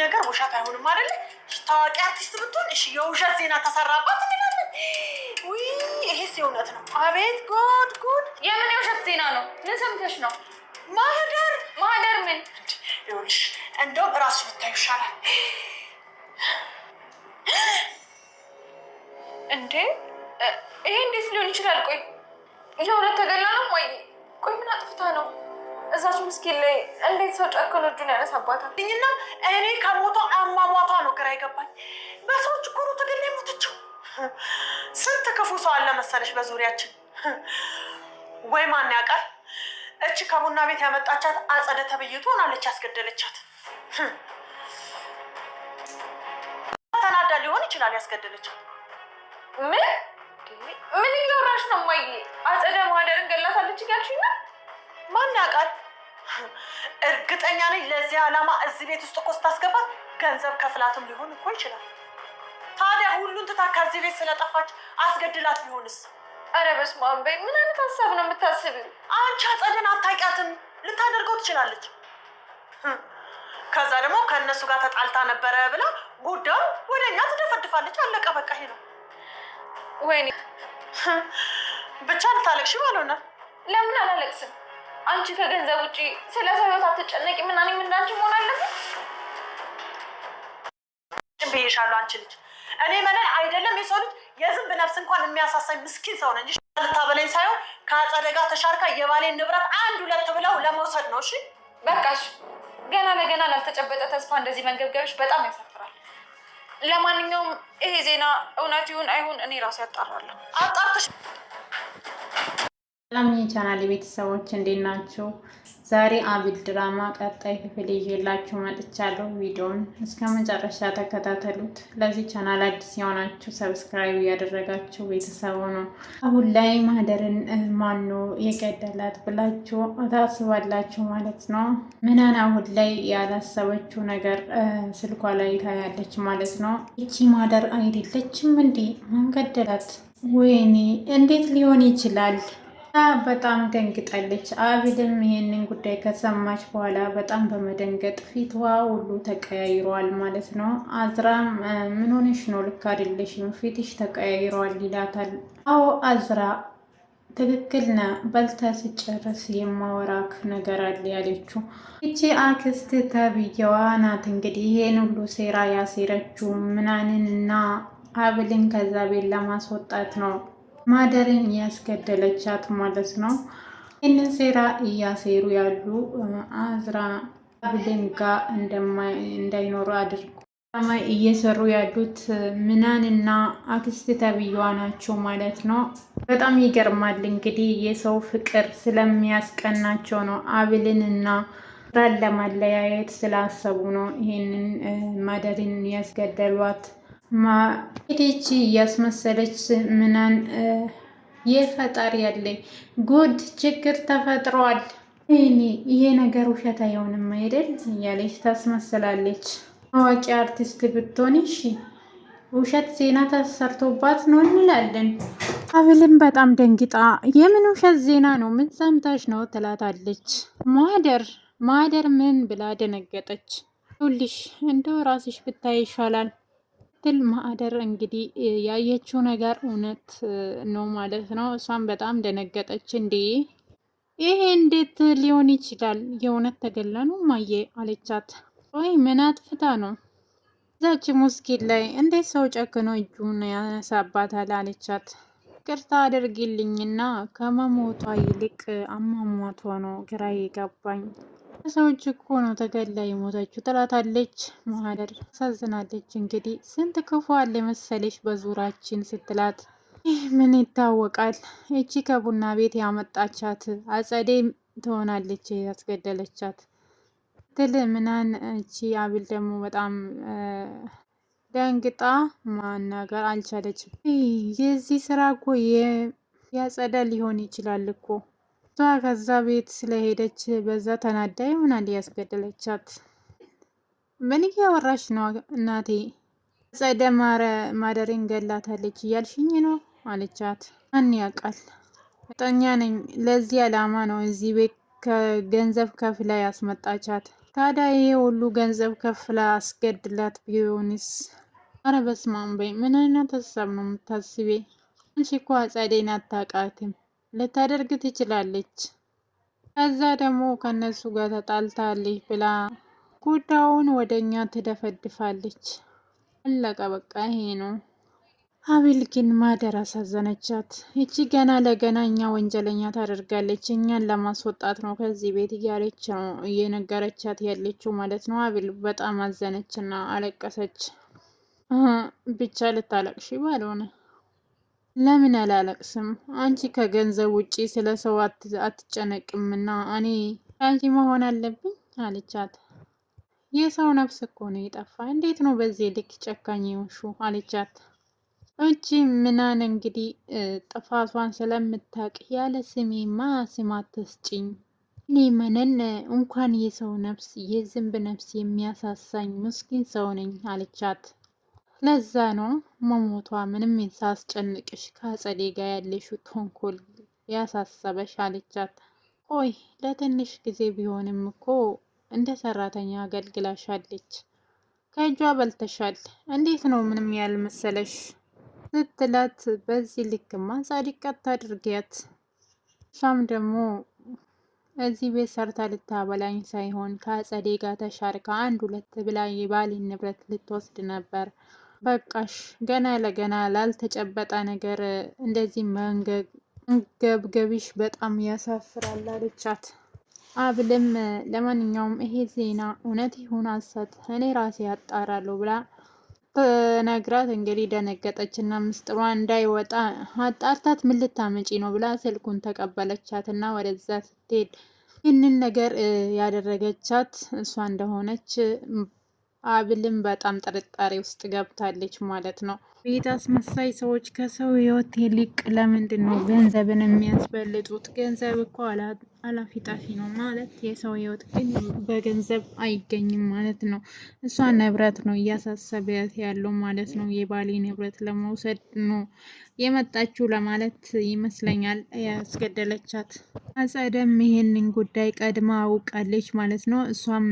ነገር ውሸት አይሆንም አይደል? ታዋቂ አርቲስት ብትሆን እሺ የውሸት ዜና ተሰራባት እንላለን። ውይ ይሄስ የእውነት ነው። አቤት ጉድ ጉድ! የምን የውሸት ዜና ነው? ምን ሰምተሽ ነው? ማህደር ምን? ይኸውልሽ እንደውም እራስሽ ብታዩ ይሻላል። እንዴ ይሄ እንዴት ሊሆን ይችላል? ቆይ የእውነት ተገላ ነው ወይ? ቆይ ምን አጥፍታ ነው? እዛች ምስኪን ላይ እንዴት ሰው ጨክኖ እጁን ያነሳባታል? እና እኔ ከሞተው አሟሟቷ ነው ግራ ይገባኝ። በሰዎች እኮ ነው ተገላ የሞተችው። ስንት ክፉ ሰው አለ መሰለሽ በዙሪያችን። ወይ ማን ያውቃል? እቺ ከቡና ቤት ያመጣቻት አጸደ ተብይቱ ሆናለች ያስገደለቻት። ተናዳ ሊሆን ይችላል ያስገደለቻት። ምን እያወራሽ ነው እማዬ? አጸደ ማህደርን ገላታለች እያልሽኝ ነው? ማን ያውቃል? እርግጠኛ ነኝ ለዚህ ዓላማ እዚህ ቤት ውስጥ እኮ ስታስገባት ገንዘብ ከፍላትም ሊሆን እኮ ይችላል። ታዲያ ሁሉን ትታ ከዚህ ቤት ስለጠፋች አስገድላት ቢሆንስ? አረ በስመ አብ በይ። ምን አይነት ሀሳብ ነው የምታስቢው? አንቺ አጸደን አታውቂያትም። ልታደርገው ትችላለች። ከዛ ደግሞ ከእነሱ ጋር ተጣልታ ነበረ ብላ ጉዳዩ ወደ እኛ ትደፈድፋለች። አለቀ በቃ። ይሄ ነው። ወይኔ ብቻ ልታለቅሽ ባልሆነ። ለምን አላለቅስም? አንቺ ከገንዘብ ውጪ ስለ ሰው ህይወት አትጨነቂ። ምን እኔም እንዳንቺ መሆን አለብኝ ብዬሻለሁ። አንቺ ልጅ እኔ መነን አይደለም የሰው ልጅ የዝንብ ነፍስ እንኳን የሚያሳሳኝ ምስኪን ሰው ነኝ። ልታበለኝ ሳይሆን ከአጸደ ጋር ተሻርካ የባሌን ንብረት አንድ ሁለት ብለው ለመውሰድ ነው። እሺ በቃሽ። ገና ለገና ላልተጨበጠ ተስፋ እንደዚህ መንገብገብሽ በጣም ያሳፍራል። ለማንኛውም ይሄ ዜና እውነት ይሁን አይሁን እኔ ራሴ ያጣራለሁ። አጣርተሽ ሰላም የቻናል ቤተሰቦች እንዴት ናችሁ? ዛሬ አቤል ድራማ ቀጣይ ክፍል ይዤላችሁ መጥቻለሁ። ቪዲዮውን እስከ መጨረሻ ተከታተሉት። ለዚህ ቻናል አዲስ የሆናችሁ ሰብስክራይብ እያደረጋችሁ ቤተሰቡ ነው። አሁን ላይ ማህደርን ማኖ የገደላት ብላችሁ ታስባላችሁ ማለት ነው። ምናን አሁን ላይ ያላሰበችው ነገር ስልኳ ላይ ታያለች ማለት ነው። ይቺ ማህደር አይደለችም እንዴ? ማን ገደላት? ወይኔ እንዴት ሊሆን ይችላል? በጣም ደንግጣለች። አቤልም ይሄንን ጉዳይ ከሰማች በኋላ በጣም በመደንገጥ ፊቷ ሁሉ ተቀያይሯል ማለት ነው። አዝራም ምን ሆነሽ ነው? ልክ አይደለሽም፣ ፊትሽ ተቀያይሯል ይላታል። አዎ አዝራ ትክክል ነ በልተ ስጨርስ የማወራክ ነገር አለ ያለችው ይቺ አክስት ተብዬዋ ናት። እንግዲህ ይሄን ሁሉ ሴራ ያሴረችው ምናንን እና አቤልን ከዛ ቤት ለማስወጣት ነው ማህደርን ያስገደለቻት ማለት ነው። ይህንን ሴራ እያሴሩ ያሉ አዝራ አቤልን ጋር እንዳይኖሩ አድርጎ እየሰሩ ያሉት ምናንና አክስት ተብዬዋ ናቸው ማለት ነው። በጣም ይገርማል። እንግዲህ የሰው ፍቅር ስለሚያስቀናቸው ነው። አቤልንና አዝራን ለማለያየት ስላሰቡ ነው ይሄንን ማህደርን ያስገደሏት። ማዲቺ እያስመሰለች ምናን የፈጣሪ ያለኝ ጉድ ችግር ተፈጥሯል፣ ይሄ ነገር ውሸት አይሆንም አይደል እያለች ታስመስላለች። ታዋቂ አርቲስት ብትሆን እሺ ውሸት ዜና ተሰርቶባት ነው እንላለን። አቤልም በጣም ደንግጣ የምን ውሸት ዜና ነው? ምን ሰምታሽ ነው ትላታለች። ማህደር ምን ብላ ደነገጠች። ሁልሽ እንደው ራስሽ ብታይ ይሻላል ትል ማህደር እንግዲህ ያየችው ነገር እውነት ነው ማለት ነው። እሷም በጣም ደነገጠች። እንዴ ይሄ እንዴት ሊሆን ይችላል? የእውነት ተገላ ነው ማየ አለቻት። ወይ ምን አጥፍታ ነው እዛች ሙስኪን ላይ እንዴት ሰው ጨክኖ እጁን ያነሳባታል? አለቻት። ቅርታ አድርጊልኝና ከመሞቷ ይልቅ አሟሟቷ ነው ግራ የገባኝ። ሰዎች እኮ ነው ተገላ የሞተችው ትላታለች። ማህደር ሳዝናለች። እንግዲህ ስንት ክፉ አለ መሰለሽ በዙራችን ስትላት ምን ይታወቃል፣ እቺ ከቡና ቤት ያመጣቻት አጸዴ ትሆናለች ያስገደለቻት ትል ምናን። እቺ አቤል ደግሞ በጣም ደንግጣ ማናገር አልቻለችም። የዚህ ስራ እኮ ያጸደ ሊሆን ይችላል እኮ እሷ ከዛ ቤት ስለሄደች በዛ ተናዳ ይሆናል ያስገደለቻት። ምን እያወራሽ ነው እናቴ? አጸደ ማህደርን ገላታለች እያልሽኝ ነው አለቻት። ማን ያውቃል? እርግጠኛ ነኝ ለዚህ ዓላማ ነው እዚህ ቤት ከገንዘብ ከፍላ ያስመጣቻት። ታዲያ ይሄ ሁሉ ገንዘብ ከፍላ አስገድላት ቢሆንስ? አረ በስመ አብ በይ። ምን አይነት ሀሳብ ነው የምታስቤ? አንቺ እኮ አጸዴን አታውቃትም። ልታደርግ ትችላለች። ከዛ ደግሞ ከነሱ ጋር ተጣልታለች ብላ ጉዳዩን ወደኛ ትደፈድፋለች። አለቀ በቃ ይሄ ነው። አቤል ግን ማደር አሳዘነቻት። ይቺ ገና ለገና እኛ ወንጀለኛ ታደርጋለች፣ እኛን ለማስወጣት ነው ከዚህ ቤት እያለች ነው እየነገረቻት ያለችው ማለት ነው። አቤል በጣም አዘነች እና አለቀሰች። ብቻ ልታለቅሺ ባልሆነ ለምን አላለቅስም? አንቺ ከገንዘብ ውጪ ስለ ሰው አትጨነቅምና እኔ አንቺ መሆን አለብኝ አለቻት። የሰው ነፍስ እኮ ነው የጠፋ፣ እንዴት ነው በዚህ ልክ ጨካኝ ይሆንሹ አለቻት። እቺ ምናን እንግዲህ ጥፋቷን ስለምታውቅ ያለ ስሜማ ስም አትስጭኝ፣ እኔ ምንን እንኳን የሰው ነፍስ የዝንብ ነፍስ የሚያሳሳኝ ምስኪን ሰው ነኝ አለቻት። ለዛ ነው መሞቷ ምንም ሳስጨንቅሽ ከአጸዴ ጋር ያለሽው ተንኮል ያሳሰበሽ አለቻት። ቆይ ለትንሽ ጊዜ ቢሆንም እኮ እንደ ሰራተኛ አገልግላሻለች፣ ከእጇ በልተሻል፣ እንዴት ነው ምንም ያልመሰለሽ ስትላት፣ በዚህ ልክማ ጻድቅ አታድርጊያት። እሷም ደግሞ እዚህ ቤት ሰርታ ልታበላኝ ሳይሆን ከአጸዴ ጋር ተሻርካ አንድ ሁለት ብላ የባሌን ንብረት ልትወስድ ነበር። በቃሽ፣ ገና ለገና ላልተጨበጠ ነገር እንደዚህ መንገብገብሽ በጣም ያሳፍራል አለቻት። አብልም ለማንኛውም ይሄ ዜና እውነት ይሁን ሐሰት እኔ ራሴ አጣራለሁ ብላ ተነግራት እንግዲህ ደነገጠች እና ምስጢሯ እንዳይወጣ አጣርታት ምን ልታመጪ ነው ብላ ስልኩን ተቀበለቻት እና ወደዛ ስትሄድ ይህንን ነገር ያደረገቻት እሷ እንደሆነች አብልም በጣም ጥርጣሬ ውስጥ ገብታለች ማለት ነው። ቤት አስመሳይ ሰዎች ከሰው ህይወት ይልቅ ለምንድን ነው ገንዘብን የሚያስበልጡት? ገንዘብ እኮ አላፊ ጠፊ ነው ማለት፣ የሰው ህይወት ግን በገንዘብ አይገኝም ማለት ነው። እሷ ንብረት ነው እያሳሰበት ያለው ማለት ነው። የባሌ ንብረት ለመውሰድ ነው የመጣችው ለማለት ይመስለኛል ያስገደለቻት። አጸደም ይሄንን ጉዳይ ቀድማ አውቃለች ማለት ነው። እሷም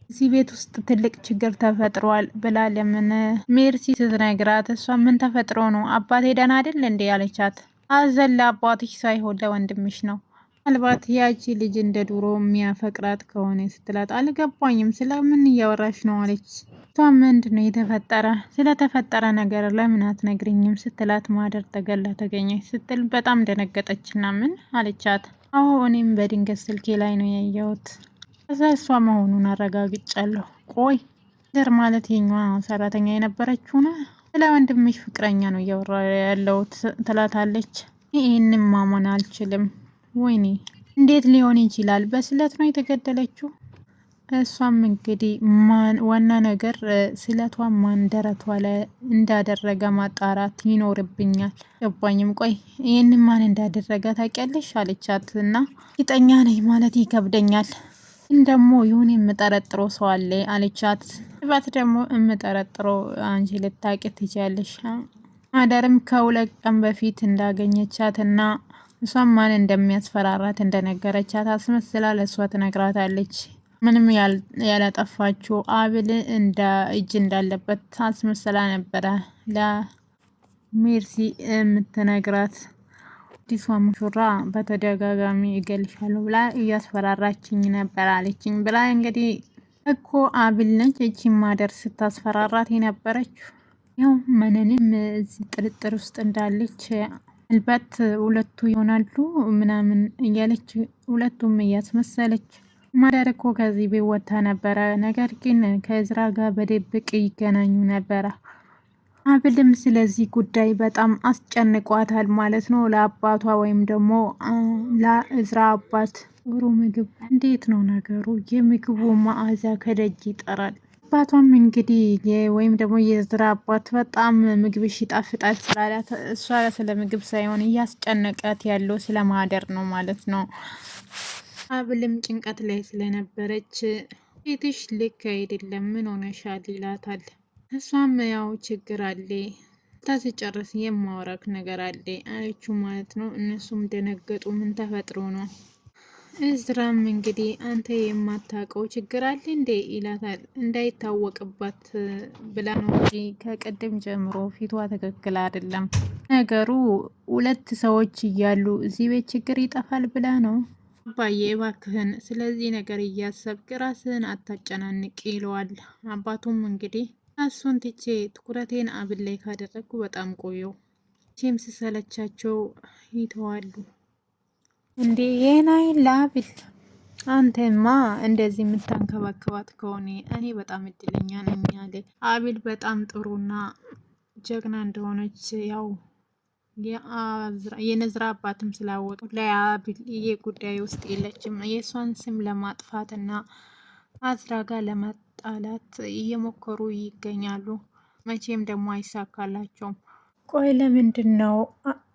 እዚህ ቤት ውስጥ ትልቅ ችግር ተፈጥሯል ብላ ለምን ሜርሲ ስትነግራት፣ እሷ ምን ተፈጥሮ ነው አባቴ ደህና አይደል እንዴ አለቻት። አዘን ለአባትሽ ሳይሆን ለወንድምሽ ነው፣ ምናልባት ያቺ ልጅ እንደ ድሮ የሚያፈቅራት ከሆነ ስትላት፣ አልገባኝም ስለምን እያወራሽ ነው አለች። እሷ ምንድን ነው የተፈጠረ ስለተፈጠረ ነገር ለምን አትነግሪኝም ስትላት፣ ማደር ተገላ ተገኘች ስትል በጣም ደነገጠችና ምን አለቻት። አዎ እኔም በድንገት ስልኬ ላይ ነው ያየሁት፣ ከዛ እሷ መሆኑን አረጋግጫለሁ። ቆይ ዘር ማለት የኛዋ ሰራተኛ የነበረችው ነው? ስለ ወንድምሽ ፍቅረኛ ነው እያወራ ያለሁት ትላታለች። ይህንም ማመን አልችልም። ወይኔ እንዴት ሊሆን ይችላል? በስለት ነው የተገደለችው? እሷም እንግዲህ ዋና ነገር ስለቷ ማን ደረቷ ላይ እንዳደረገ ማጣራት ይኖርብኛል። ገባኝም። ቆይ ይህንን ማን እንዳደረገ ታውቂያለሽ አለቻት እና እርግጠኛ ነኝ ማለት ይከብደኛል፣ ግን ደግሞ ይሁን የምጠረጥረው ሰው አለ አለቻት። ባት ደግሞ የምጠረጥረው አንቺ ልታውቂ ትችያለሽ። ማደርም ከሁለት ቀን በፊት እንዳገኘቻት እና እሷም ማን እንደሚያስፈራራት እንደነገረቻት አስመስላ ለእሷ ትነግራታለች። ምንም ያላጠፋችው አብል እጅ እንዳለበት አስመስላ ነበረ ለሜርሲ የምትነግራት። አዲሷ ሙሽራ በተደጋጋሚ እገልሻለሁ ብላ እያስፈራራችኝ ነበር አለችኝ ብላ እንግዲህ እኮ አብል ነች እቺ ማደር ስታስፈራራት የነበረችው። ያው ምንንም እዚህ ጥርጥር ውስጥ እንዳለች ምናልባት ሁለቱ ይሆናሉ ምናምን እያለች ሁለቱም እያስመሰለች ማደር እኮ ከዚህ ቤት ወጥታ ነበረ፣ ነገር ግን ከእዝራ ጋር በድብቅ ይገናኙ ነበረ። አብልም ስለዚህ ጉዳይ በጣም አስጨንቋታል ማለት ነው። ለአባቷ ወይም ደግሞ ለእዝራ አባት ጥሩ ምግብ እንዴት ነው ነገሩ? የምግቡ መዓዛ ከደጅ ይጠራል። አባቷም እንግዲህ ወይም ደግሞ የእዝራ አባት በጣም ምግብሽ ይጣፍጣል ስላላት፣ እሷ ስለ ምግብ ሳይሆን እያስጨነቃት ያለው ስለ ማደር ነው ማለት ነው። አብልም ጭንቀት ላይ ስለነበረች ቤትሽ ልክ አይደለም ምን ሆነሻል ይላታል። እሷም ያው ችግር አለ ታስጨርስ የማወራክ ነገር አለ አለችው ማለት ነው። እነሱም ደነገጡ። ምን ተፈጥሮ ነው? እዝራም እንግዲህ አንተ የማታውቀው ችግር አለ እንዴ ይላታል። እንዳይታወቅባት ብላ ነው እንጂ ከቅድም ጀምሮ ፊቷ ትክክል አይደለም። ነገሩ ሁለት ሰዎች እያሉ እዚህ ቤት ችግር ይጠፋል ብላ ነው። አባዬ እባክህን ስለዚህ ነገር እያሰብክ ራስህን አታጨናንቅ ይለዋል። አባቱም እንግዲህ እሱን ትቼ ትኩረቴን አብል ላይ ካደረግኩ በጣም ቆየው፣ ቼም ስሰለቻቸው ይተዋሉ። እንዴ የናይን ለአብል አንተማ እንደዚህ የምታንከባከባት ከሆነ እኔ በጣም እድለኛ ነኝ አለ። አብል በጣም ጥሩና ጀግና እንደሆነች ያው የነዝራ አባትም ስላወቁ ለአብል ይሄ ጉዳይ ውስጥ የለችም። የእሷን ስም ለማጥፋት እና አዝራ ጋር ለመጣላት እየሞከሩ ይገኛሉ። መቼም ደግሞ አይሳካላቸውም። ቆይ ለምንድን ነው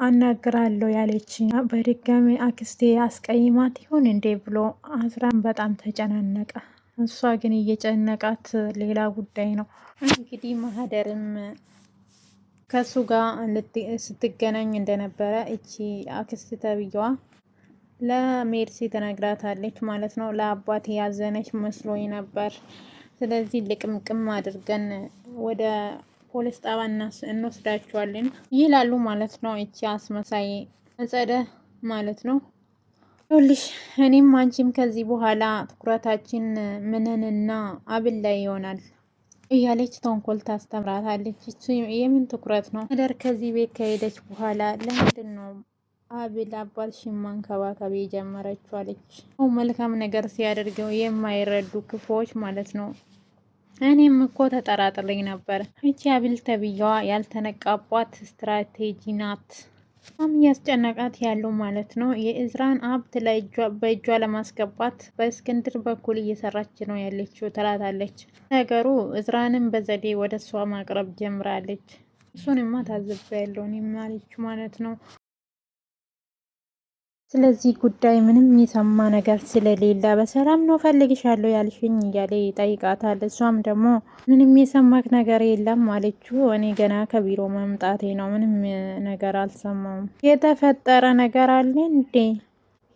አናግራለሁ ያለችኝ? በድጋሚ አክስቴ አስቀይማት ይሆን እንዴ ብሎ አዝራን በጣም ተጨናነቀ። እሷ ግን እየጨነቃት ሌላ ጉዳይ ነው። እንግዲህ ማህደርም ከሱ ጋር ስትገናኝ እንደነበረ እቺ አክስት ተብዬዋ ለሜርሲ ትነግራታለች ማለት ነው። ለአባቴ ያዘነች መስሎኝ ነበር። ስለዚህ ልቅምቅም አድርገን ወደ ፖሊስ ጣቢያ እንወስዳቸዋለን ይላሉ ማለት ነው። እቺ አስመሳይ አጸደ ማለት ነው። ይኸውልሽ እኔም አንቺም ከዚህ በኋላ ትኩረታችን ምንንና አብል ላይ ይሆናል እያለች ተንኮል ታስተምራታለች። እሱ የምን ትኩረት ነው? ማህደር ከዚህ ቤት ከሄደች በኋላ ለምንድን ነው አብል አባትሽን ማንከባከብ የጀመረችው አለች። መልካም ነገር ሲያደርገው የማይረዱ ክፉዎች ማለት ነው። እኔም እኮ ተጠራጥሬ ነበር። እቺ አብል ተብዬዋ ያልተነቃባት ስትራቴጂ ናት። በጣም እያስጨነቃት ያለው ማለት ነው። የእዝራን ሀብት በእጇ ለማስገባት በእስክንድር በኩል እየሰራች ነው ያለችው ትላታለች። ነገሩ እዝራንም በዘዴ ወደ እሷ ማቅረብ ጀምራለች። እሱንማ ታዝቤያለሁ እኔም አለች ማለት ነው። ስለዚህ ጉዳይ ምንም የሰማ ነገር ስለሌለ በሰላም ነው ፈልግሻለሁ ያልሽኝ እያለ ይጠይቃታል። እሷም ደግሞ ምንም የሰማክ ነገር የለም አለችው። እኔ ገና ከቢሮ መምጣቴ ነው፣ ምንም ነገር አልሰማውም። የተፈጠረ ነገር አለ እንዴ?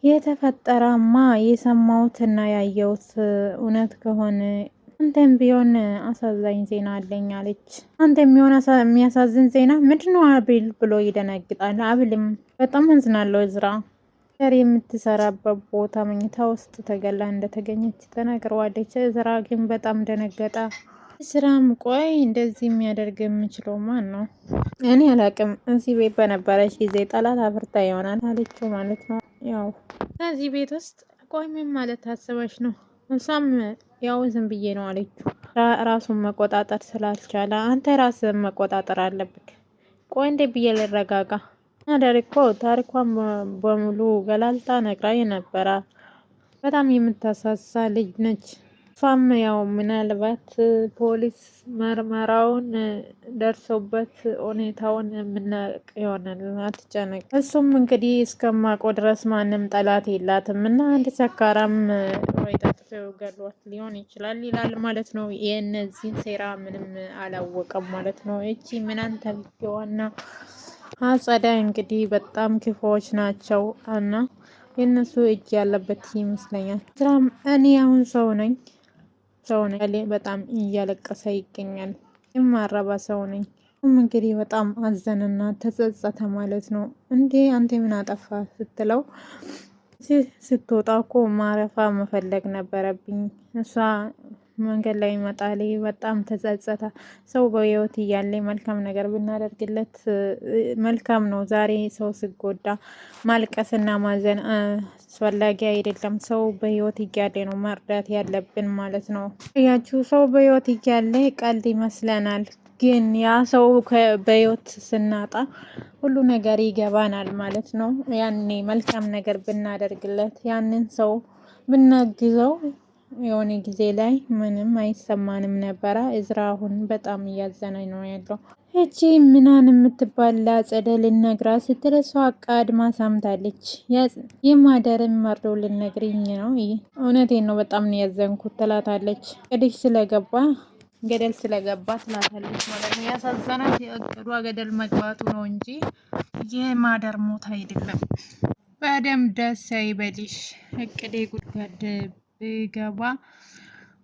የተፈጠረማ የሰማሁትና ያየሁት እውነት ከሆነ አንተም ቢሆን አሳዛኝ ዜና አለኝ አለች። አንተ የሚያሳዝን ዜና ምንድነው አብል ብሎ ይደነግጣል። አብልም በጣም አዝናለሁ እዝራ የምትሰራበት ቦታ መኝታ ውስጥ ተገላ እንደተገኘች ተናግረዋለች። እዝራ ግን በጣም ደነገጣ። ስራም ቆይ እንደዚህ የሚያደርግ የምችለው ማን ነው? እኔ አላቅም። እዚህ ቤት በነበረች ጊዜ ጠላት አፍርታ ይሆናል አለችው ማለት ነው። ያው ከዚህ ቤት ውስጥ ቆይ ምን ማለት ታስበሽ ነው? እሷም ያው ዝም ብዬ ነው አለችው። ራሱን መቆጣጠር ስላልቻለ አንተ ራስን መቆጣጠር አለብክ። ቆይ እንዴ ብዬ ልረጋጋ? ማህደር እኮ ታሪኳን በሙሉ ገላልጣ ነግራኝ ነበረ። በጣም የምታሳሳ ልጅ ነች። እሷም ያው ምናልባት ፖሊስ መርመራውን ደርሶበት ሁኔታውን የምናውቅ ይሆናል። አትጨነቅ። እሱም እንግዲህ እስከማውቀው ድረስ ማንም ጠላት የላትም እና አንድ ሰካራም ወይ ጠጥተው ገሏት ሊሆን ይችላል ይላል ማለት ነው። የእነዚህን ሴራ ምንም አላወቀም ማለት ነው። እቺ ምናን ተብዬዋና አጸዳ እንግዲህ በጣም ክፉዎች ናቸው እና የእነሱ እጅ ያለበት ይመስለኛል። ስራም እኔ አሁን ሰው ነኝ በጣም እያለቀሰ ይገኛል። የማረባ ሰው ነኝ። እንግዲህ በጣም አዘንና ተጸጸተ ማለት ነው። እንዴ አንተ ምን አጠፋ ስትለው ስትወጣ እኮ ማረፋ መፈለግ ነበረብኝ። እሷ መንገድ ላይ ይመጣል። በጣም ተጸጸተ። ሰው በህይወት እያለ መልካም ነገር ብናደርግለት መልካም ነው። ዛሬ ሰው ሲጎዳ ማልቀስና ማዘን አስፈላጊ አይደለም። ሰው በህይወት እያለ ነው መርዳት ያለብን ማለት ነው። ያችሁ ሰው በህይወት እያለ ቀልድ ይመስለናል፣ ግን ያ ሰው በህይወት ስናጣ ሁሉ ነገር ይገባናል ማለት ነው። ያኔ መልካም ነገር ብናደርግለት ያንን ሰው ብናግዘው የሆነ ጊዜ ላይ ምንም አይሰማንም ነበረ። እዝራ አሁን በጣም እያዘነ ነው ያለው። እቺ ምናን የምትባል አጸደ ልነግራ ስትል እሷ አቃድማ ሰምታለች። የማህደርን መርዶ ልነግሪኝ ነው? እውነቴን ነው በጣም ነው ያዘንኩት ትላታለች። ቅድሽ ስለገባ ገደል ስለገባ ትላታለች ማለት ነው። ያሳዘናት የእቅዷ ገደል መግባቱ ነው እንጂ የማህደር ሞት አይደለም። በደንብ ደስ ይበልሽ። እቅዴ ጉድጓድ ብገባ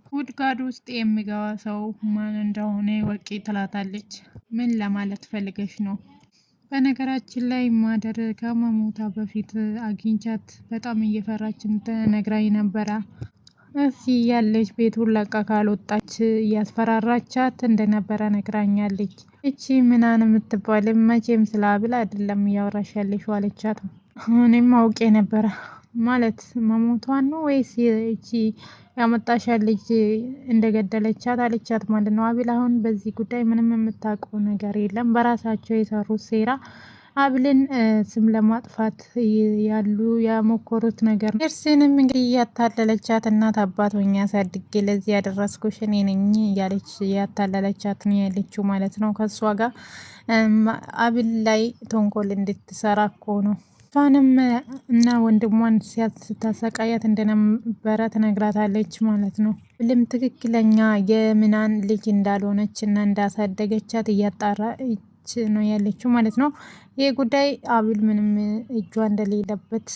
ጉድጓድ ውስጥ የሚገባ ሰው ማን እንደሆነ ወቂ ትላታለች። ምን ለማለት ፈልገሽ ነው? በነገራችን ላይ ማደር ከመሞቷ በፊት አግኝቻት በጣም እየፈራችን ነግራኝ ነበረ። እሺ ያለች ቤቱን ለቃ ካልወጣች እያስፈራራቻት እንደነበረ ነግራኛለች። እቺ ምናን የምትባል መቼም ስለ አብል አይደለም እያወራሽ ያለሽ አለቻት። እኔም አውቄ ነበረ ማለት መሞቷን ነው ወይስ እቺ ያመጣሻ ልጅ እንደገደለቻት አለቻት ማለት ነው። አብል አሁን በዚህ ጉዳይ ምንም የምታውቀው ነገር የለም። በራሳቸው የሰሩት ሴራ አብልን ስም ለማጥፋት ያሉ ያሞከሩት ነገር ነው። ኤርሲንም እንግዲህ እያታለለቻት እናት አባት ሆኜ አሳድጌ ለዚህ ያደረስኩሽ እኔ ነኝ እያለች እያታለለቻት ነው ያለችው ማለት ነው። ከእሷ ጋር አብል ላይ ተንኮል እንድትሰራ እኮ ነው። እሷንም እና ወንድሟን ስታሰቃያት እንደነበረ ትነግራታለች ማለት ነው። አብልም ትክክለኛ የምናን ልጅ እንዳልሆነች እና እንዳሳደገቻት እያጣራች ነው ያለችው ማለት ነው። ይህ ጉዳይ አብል ምንም እጇ እንደሌለበት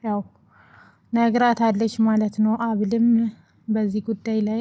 ያው ነግራታለች ማለት ነው። አብልም በዚህ ጉዳይ ላይ